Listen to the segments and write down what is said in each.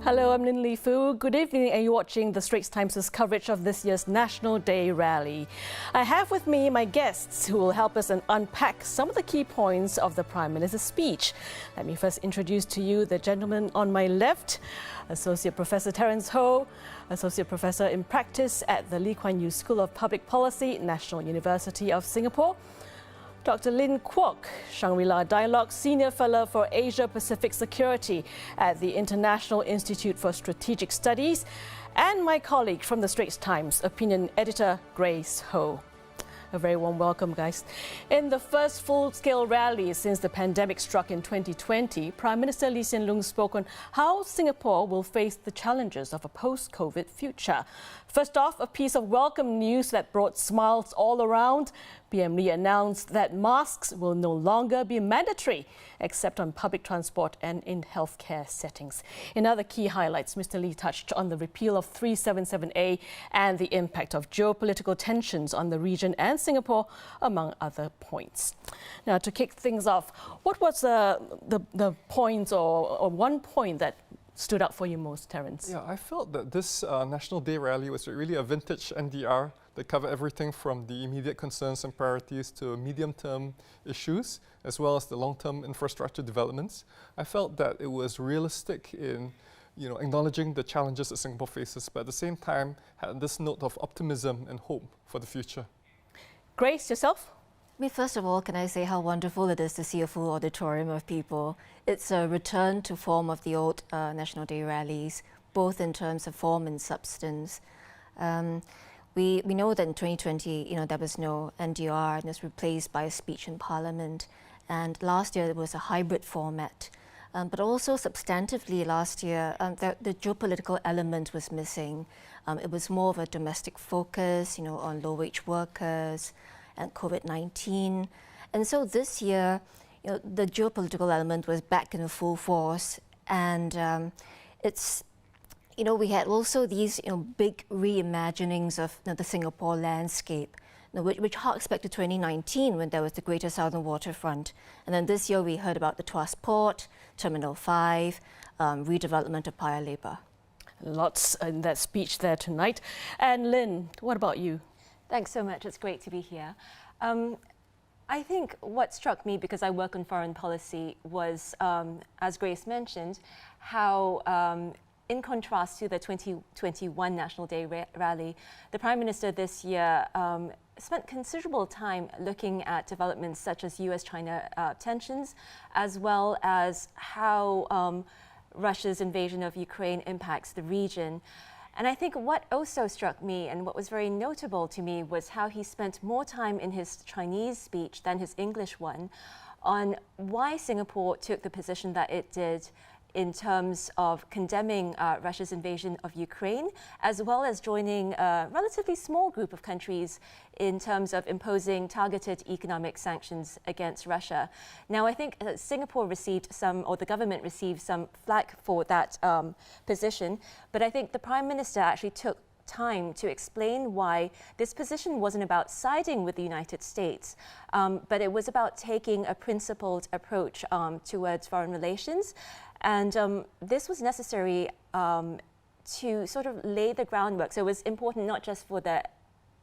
Hello, I'm Lynlee Foo. Good evening, and you're watching the Straits Times' coverage of this year's National Day rally. I have with me my guests who will help us unpack some of the key points of the Prime Minister's speech. Let me first introduce to you the gentleman on my left, Associate Professor Terence Ho, Associate Professor in Practice at the Lee Kuan Yew School of Public Policy, National University of Singapore. Dr. Lynn Kuok, Shangri-La Dialogue Senior Fellow for Asia-Pacific Security at the International Institute for Strategic Studies, and my colleague from the Straits Times, Opinion Editor Grace Ho. A very warm welcome, guys. In the first full-scale rally since the pandemic struck in 2020, Prime Minister Lee Hsien Loong spoke on how Singapore will face the challenges of a post-COVID future. First off, a piece of welcome news that brought smiles all around. PM Lee announced that masks will no longer be mandatory, except on public transport and in healthcare settings. In other key highlights, Mr. Lee touched on the repeal of 377A and the impact of geopolitical tensions on the region and Singapore, among other points. Now, to kick things off, what was the points or one point that stood out for you most, Terence? Yeah, I felt that this National Day rally was really a vintage NDR that covered everything from the immediate concerns and priorities to medium-term issues, as well as the long-term infrastructure developments. I felt that it was realistic in acknowledging the challenges that Singapore faces, but at the same time had this note of optimism and hope for the future. Grace, yourself? First of all, can I say how wonderful it is to see a full auditorium of people. It's a return to form of the old National Day rallies, both in terms of form and substance. We know that in 2020, there was no NDR and it was replaced by a speech in Parliament. And last year, it was a hybrid format. But also substantively last year, the geopolitical element was missing. It was more of a domestic focus, on low-wage workers and COVID-19. And so this year, the geopolitical element was back in full force. And we had also these, big reimaginings of the Singapore landscape, which harks back to 2019 when there was the Greater Southern Waterfront. And then this year we heard about the Tuas Port, Terminal 5, redevelopment of Paya Lebar. Lots in that speech there tonight. And Lynn, what about you? Thanks so much. It's great to be here. I think what struck me, because I work on foreign policy, was, as Grace mentioned, how in contrast to the 2021 National Day rally, the Prime Minister this year spent considerable time looking at developments such as US-China tensions, as well as how Russia's invasion of Ukraine impacts the region. And I think what also struck me and what was very notable to me was how he spent more time in his Chinese speech than his English one on why Singapore took the position that it did in terms of condemning Russia's invasion of Ukraine, as well as joining a relatively small group of countries in terms of imposing targeted economic sanctions against Russia. Now, I think Singapore received the government received some flack for that position, but I think the Prime Minister actually took time to explain why this position wasn't about siding with the United States, but it was about taking a principled approach towards foreign relations. And this was necessary to sort of lay the groundwork. So it was important not just for the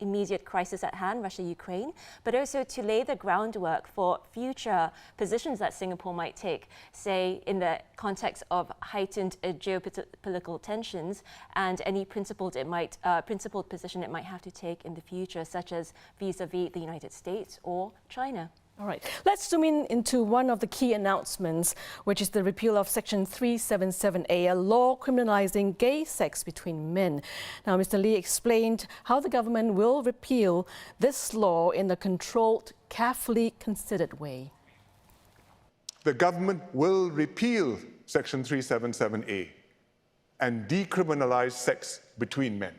immediate crisis at hand, Russia-Ukraine, but also to lay the groundwork for future positions that Singapore might take, say in the context of heightened geopolitical tensions and any principled position it might have to take in the future, such as vis-a-vis the United States or China. All right, let's zoom in into one of the key announcements, which is the repeal of Section 377A, a law criminalizing gay sex between men. Now, Mr. Lee explained how the government will repeal this law in a controlled, carefully considered way. The government will repeal Section 377A and decriminalize sex between men.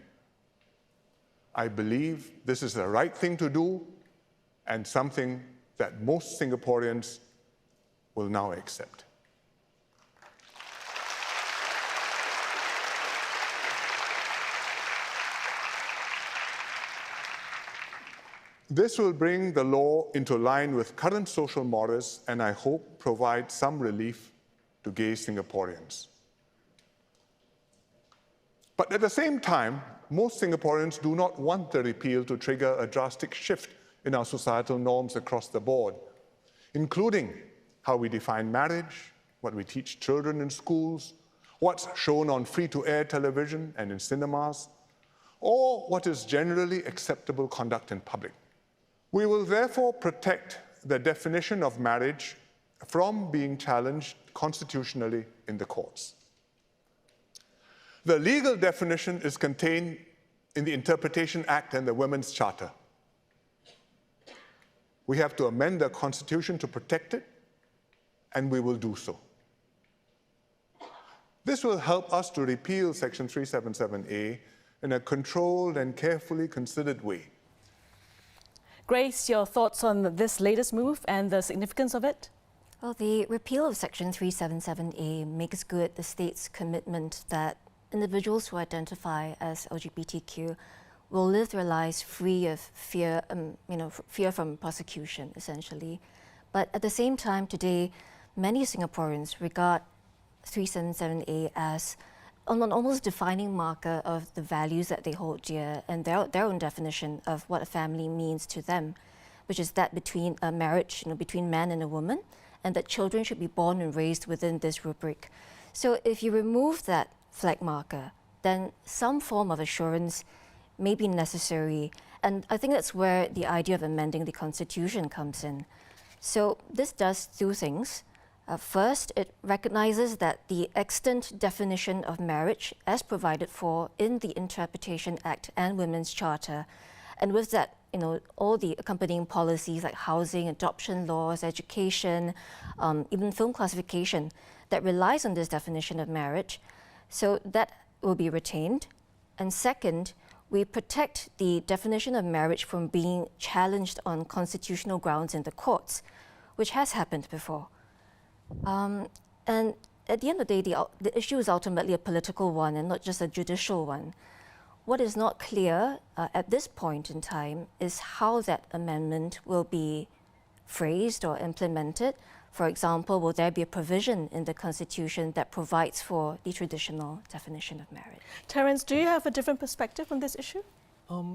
I believe this is the right thing to do and something that most Singaporeans will now accept. This will bring the law into line with current social mores and I hope provide some relief to gay Singaporeans. But at the same time, most Singaporeans do not want the repeal to trigger a drastic shift in our societal norms across the board, including how we define marriage, what we teach children in schools, what's shown on free-to-air television and in cinemas, or what is generally acceptable conduct in public. We will therefore protect the definition of marriage from being challenged constitutionally in the courts. The legal definition is contained in the Interpretation Act and the Women's Charter. We have to amend the Constitution to protect it, and we will do so. This will help us to repeal Section 377A in a controlled and carefully considered way. Grace, your thoughts on this latest move and the significance of it? Well, the repeal of Section 377A makes good the state's commitment that individuals who identify as LGBTQ will live their lives free of fear, fear from prosecution, essentially. But at the same time, today, many Singaporeans regard 377A as an almost defining marker of the values that they hold dear and their own definition of what a family means to them, which is that between a marriage, between man and a woman, and that children should be born and raised within this rubric. So if you remove that flag marker, then some form of assurance may be necessary. And I think that's where the idea of amending the Constitution comes in. So this does two things. First, it recognizes that the extant definition of marriage as provided for in the Interpretation Act and Women's Charter, and with that, all the accompanying policies like housing, adoption laws, education, even film classification that relies on this definition of marriage, so that will be retained. And second, we protect the definition of marriage from being challenged on constitutional grounds in the courts, which has happened before. And at the end of the day, the issue is ultimately a political one and not just a judicial one. What is not clear at this point in time is how that amendment will be phrased or implemented. For example, will there be a provision in the Constitution that provides for the traditional definition of marriage? Terence, do you have a different perspective on this issue?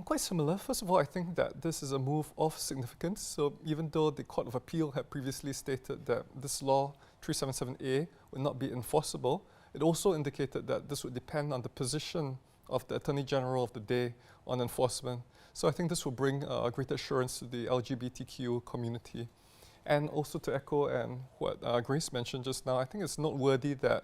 Quite similar. First of all, I think that this is a move of significance. So even though the Court of Appeal had previously stated that this law, 377A, would not be enforceable, it also indicated that this would depend on the position of the Attorney General of the day on enforcement. So I think this will bring a greater assurance to the LGBTQ community. And also to echo what Grace mentioned just now, I think it's noteworthy that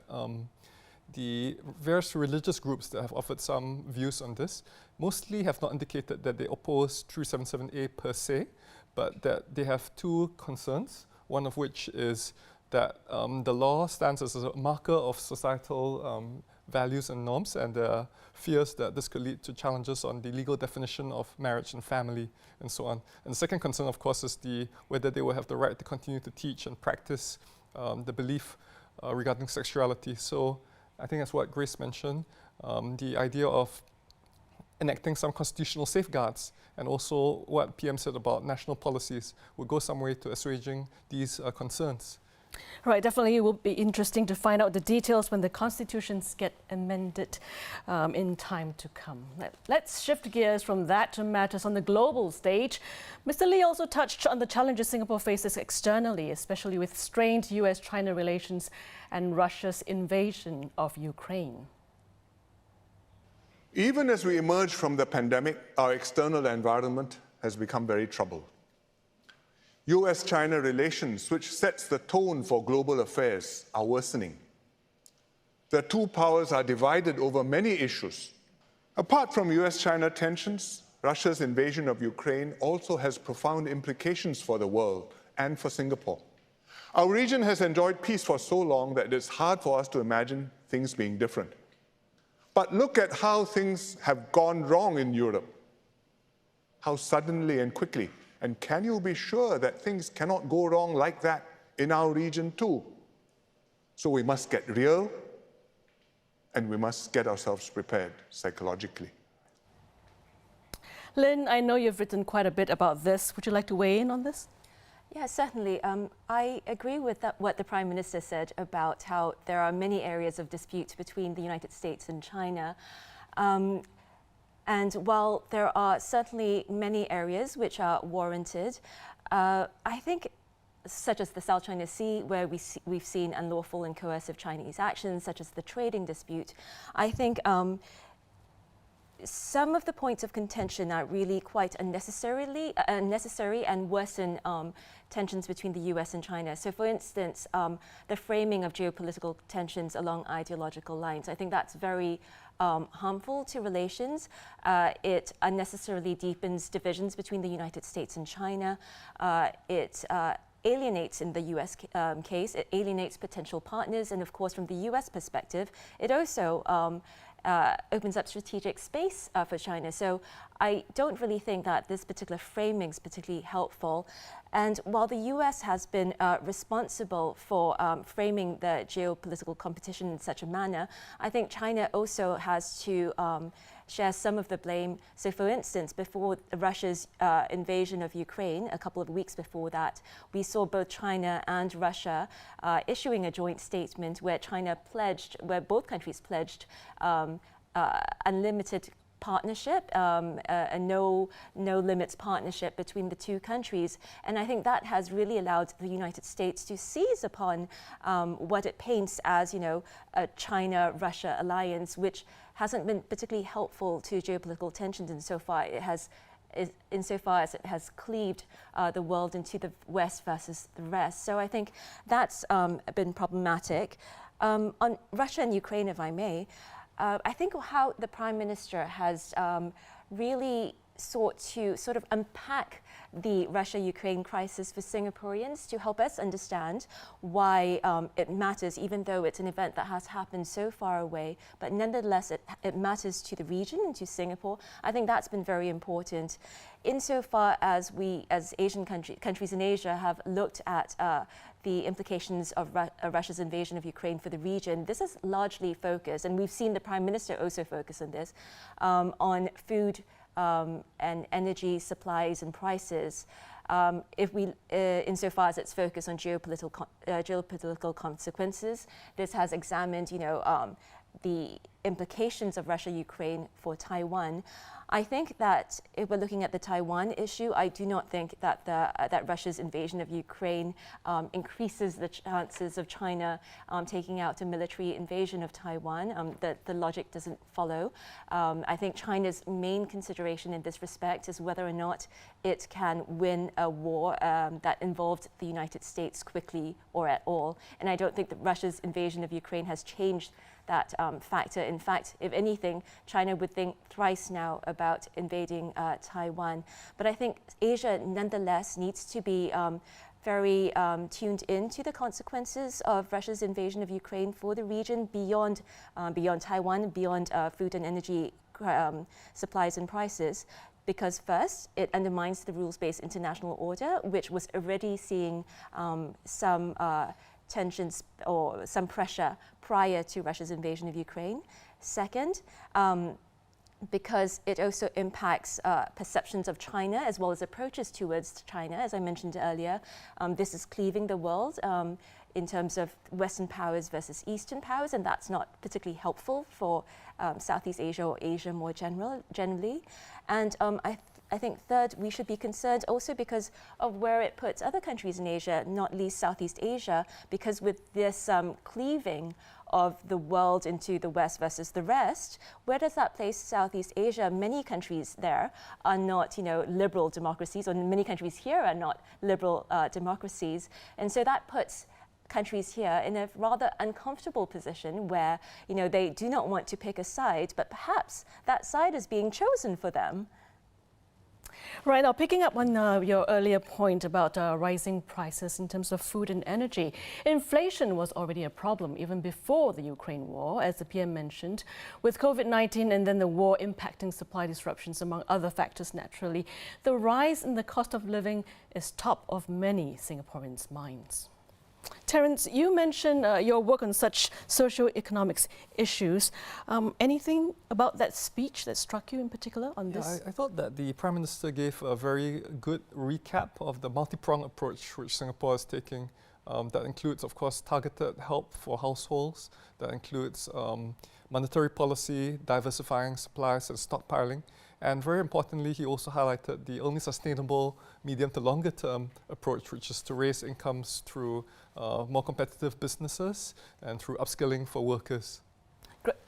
the various religious groups that have offered some views on this mostly have not indicated that they oppose 377A per se, but that they have two concerns, one of which is that the law stands as a marker of societal values and norms, and there are fears that this could lead to challenges on the legal definition of marriage and family and so on. And the second concern, of course, is whether they will have the right to continue to teach and practice the belief regarding sexuality. So I think that's what Grace mentioned, the idea of enacting some constitutional safeguards, and also what PM said about national policies will go some way to assuaging these concerns. Right, definitely it will be interesting to find out the details when the constitutions get amended in time to come. Let's shift gears from that to matters on the global stage. Mr. Lee also touched on the challenges Singapore faces externally, especially with strained US-China relations and Russia's invasion of Ukraine. Even as we emerge from the pandemic, our external environment has become very troubled. US-China relations, which sets the tone for global affairs, are worsening. The two powers are divided over many issues. Apart from US-China tensions, Russia's invasion of Ukraine also has profound implications for the world and for Singapore. Our region has enjoyed peace for so long that it's hard for us to imagine things being different. But look at how things have gone wrong in Europe. How suddenly and quickly. And can you be sure that things cannot go wrong like that in our region too? So we must get real, and we must get ourselves prepared psychologically. Lynn, I know you've written quite a bit about this. Would you like to weigh in on this? Yeah, certainly. I agree with what the Prime Minister said about how there are many areas of dispute between the United States and China. And while there are certainly many areas which are warranted, I think such as the South China Sea, where we've seen unlawful and coercive Chinese actions, such as the trading dispute, I think some of the points of contention are really quite unnecessary and worsen tensions between the US and China. So for instance, the framing of geopolitical tensions along ideological lines, I think that's very harmful to relations. It unnecessarily deepens divisions between the United States and China. It alienates, in the US case, it alienates potential partners. And of course, from the US perspective, it also opens up strategic space for China. So I don't really think that this particular framing is particularly helpful. And while the US has been responsible for framing the geopolitical competition in such a manner, I think China also has to share some of the blame. So for instance, before Russia's invasion of Ukraine, a couple of weeks before that, we saw both China and Russia issuing a joint statement where both countries pledged unlimited partnership, a no limits partnership between the two countries. And I think that has really allowed the United States to seize upon what it paints as, a China-Russia alliance, which hasn't been particularly helpful to geopolitical tensions insofar as it has cleaved the world into the West versus the rest. So I think that's been problematic. On Russia and Ukraine, if I may, I think how the Prime Minister has really sought to sort of unpack the Russia-Ukraine crisis for Singaporeans to help us understand why it matters, even though it's an event that has happened so far away, but nonetheless it matters to the region and to Singapore. I think that's been very important. Insofar as we, as Asian countries in Asia, have looked at the implications of Russia's invasion of Ukraine for the region, this is largely focused, and we've seen the Prime Minister also focus on this, on food and energy supplies and prices. Insofar as it's focused on geopolitical consequences, this has examined, the implications of Russia-Ukraine for Taiwan. I think that if we're looking at the Taiwan issue, I do not think that that Russia's invasion of Ukraine increases the chances of China taking out a military invasion of Taiwan. The logic doesn't follow. I think China's main consideration in this respect is whether or not it can win a war that involved the United States quickly or at all. And I don't think that Russia's invasion of Ukraine has changed that factor. In fact, if anything, China would think thrice now about invading Taiwan. But I think Asia nonetheless needs to be very tuned into the consequences of Russia's invasion of Ukraine for the region beyond Taiwan, beyond food and energy supplies and prices. Because first, it undermines the rules-based international order, which was already seeing some tensions or some pressure prior to Russia's invasion of Ukraine. Second, because it also impacts perceptions of China as well as approaches towards China. As I mentioned earlier, this is cleaving the world in terms of Western powers versus Eastern powers, and that's not particularly helpful for Southeast Asia or Asia more generally. And I think third, we should be concerned also because of where it puts other countries in Asia, not least Southeast Asia, because with this cleaving of the world into the West versus the rest, where does that place Southeast Asia? Many countries there are not, liberal democracies, or many countries here are not liberal democracies. And so that puts countries here in a rather uncomfortable position where, they do not want to pick a side, but perhaps that side is being chosen for them. Right, now picking up on your earlier point about rising prices in terms of food and energy, inflation was already a problem even before the Ukraine war, as the PM mentioned, with COVID-19 and then the war impacting supply disruptions among other factors naturally. The rise in the cost of living is top of many Singaporeans' minds. Terence, you mentioned your work on such socio-economics issues. Anything about that speech that struck you in particular on this? I thought that the Prime Minister gave a very good recap of the multi-pronged approach which Singapore is taking. That includes, of course, targeted help for households. That includes monetary policy, diversifying supplies and stockpiling. And very importantly, he also highlighted the only sustainable medium to longer term approach, which is to raise incomes through more competitive businesses and through upskilling for workers.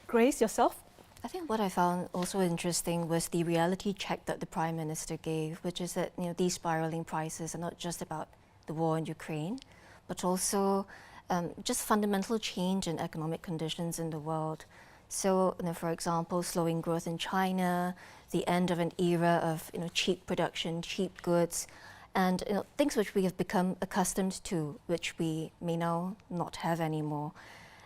Grace, yourself? I think what I found also interesting was the reality check that the Prime Minister gave, which is that these spiraling prices are not just about the war in Ukraine, but also just fundamental change in economic conditions in the world. So, for example, slowing growth in China, the end of an era of cheap production, cheap goods, and things which we have become accustomed to, which we may now not have anymore.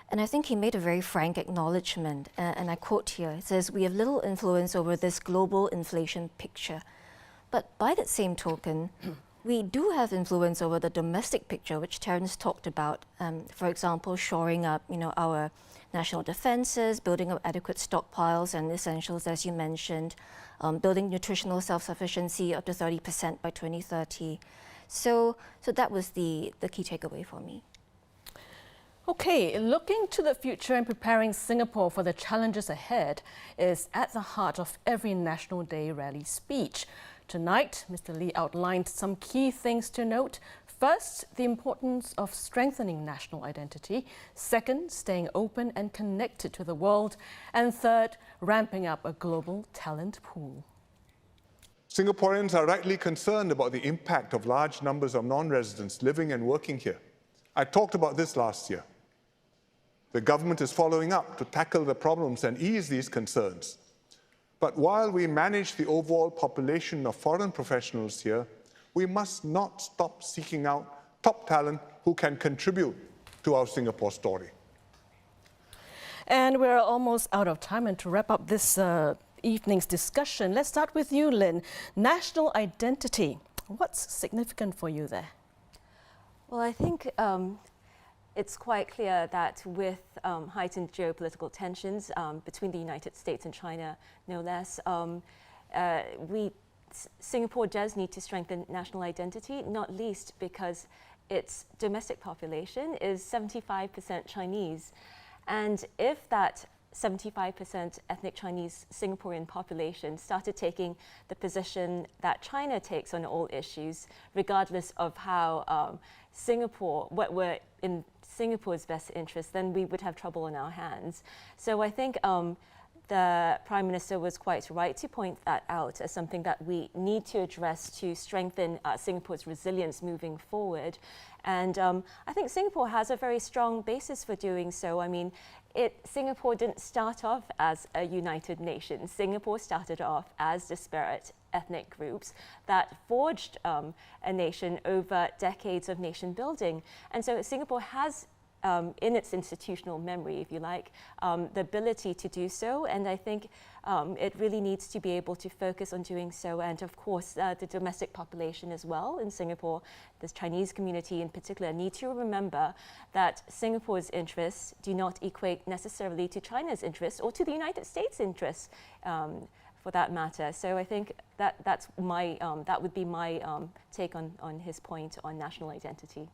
And I think he made a very frank acknowledgement, and I quote here, it says, "We have little influence over this global inflation picture. But by that same token, we do have influence over the domestic picture, which Terence talked about. For example, shoring up our national defenses, building up adequate stockpiles and essentials, as you mentioned, building nutritional self-sufficiency up to 30% by 2030. So that was the key takeaway for me. Okay, looking to the future and preparing Singapore for the challenges ahead is at the heart of every National Day rally speech. Tonight, Mr. Lee outlined some key things to note. First, the importance of strengthening national identity. Second, staying open and connected to the world. And third, ramping up a global talent pool. Singaporeans are rightly concerned about the impact of large numbers of non-residents living and working here. I talked about this last year. The government is following up to tackle the problems and ease these concerns. But while we manage the overall population of foreign professionals here, we must not stop seeking out top talent who can contribute to our Singapore story. And we're almost out of time. And to wrap up this evening's discussion, let's start with you, Lynn. National identity. What's significant for you there? Well, I think it's quite clear that with heightened geopolitical tensions between the United States and China, no less, Singapore does need to strengthen national identity, not least because its domestic population is 75% Chinese. And if that 75% ethnic Chinese Singaporean population started taking the position that China takes on all issues, regardless of how what were in Singapore's best interest, then we would have trouble on our hands. So I think the Prime Minister was quite right to point that out as something that we need to address to strengthen Singapore's resilience moving forward. And I think Singapore has a very strong basis for doing so. I mean, Singapore didn't start off as a united nation. Singapore started off as disparate ethnic groups that forged a nation over decades of nation building. And so Singapore has, in its institutional memory, if you like, the ability to do so. And I think it really needs to be able to focus on doing so. And of course, the domestic population as well in Singapore, the Chinese community in particular, need to remember that Singapore's interests do not equate necessarily to China's interests or to the United States' interests. For that matter. So I think that would be my take on his point on national identity.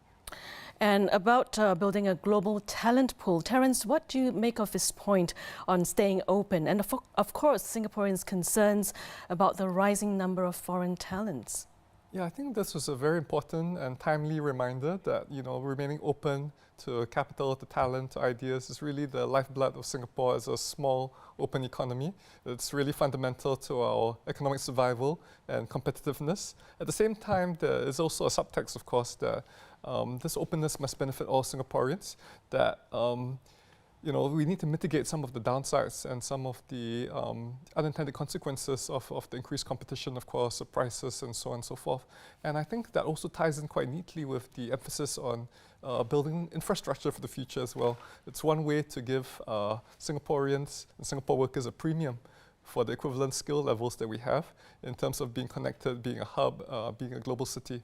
And about building a global talent pool, Terence, what do you make of his point on staying open? And of course, Singaporeans' concerns about the rising number of foreign talents. Yeah, I think this was a very important and timely reminder that, remaining open to capital, to talent, to ideas is really the lifeblood of Singapore as a small, open economy. It's really fundamental to our economic survival and competitiveness. At the same time, there is also a subtext, of course, that this openness must benefit all Singaporeans, that we need to mitigate some of the downsides and some of the unintended consequences of the increased competition, of course, of prices and so on and so forth. And I think that also ties in quite neatly with the emphasis on building infrastructure for the future as well. It's one way to give Singaporeans and Singapore workers a premium for the equivalent skill levels that we have in terms of being connected, being a hub, being a global city.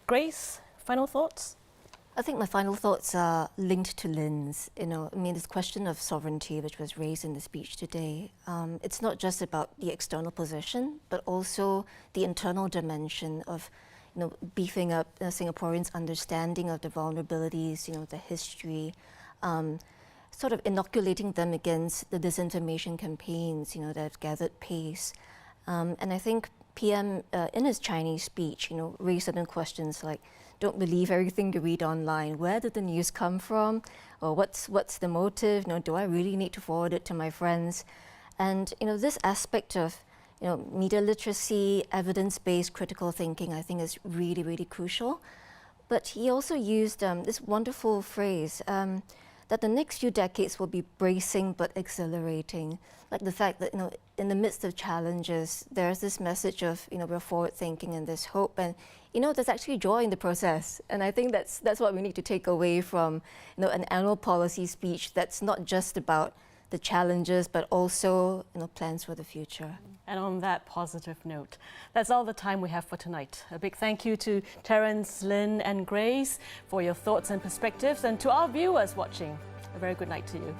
Grace, final thoughts? I think my final thoughts are linked to Lynn's. This question of sovereignty, which was raised in the speech today, it's not just about the external position, but also the internal dimension of, beefing up Singaporeans' understanding of the vulnerabilities, the history, sort of inoculating them against the disinformation campaigns, that have gathered pace. And I think PM, in his Chinese speech, raised certain questions like, don't believe everything you read online. Where did the news come from? Or what's the motive? Do I really need to forward it to my friends? And this aspect of media literacy, evidence-based critical thinking, I think is really, really crucial. But he also used this wonderful phrase that the next few decades will be bracing but exhilarating. Like the fact that in the midst of challenges, there's this message of we're forward thinking and there's hope, and there's actually joy in the process. And I think that's what we need to take away from an annual policy speech that's not just about the challenges, but also plans for the future. And on that positive note, that's all the time we have for tonight. A big thank you to Terence, Lynn and Grace for your thoughts and perspectives, and to our viewers watching, a very good night to you.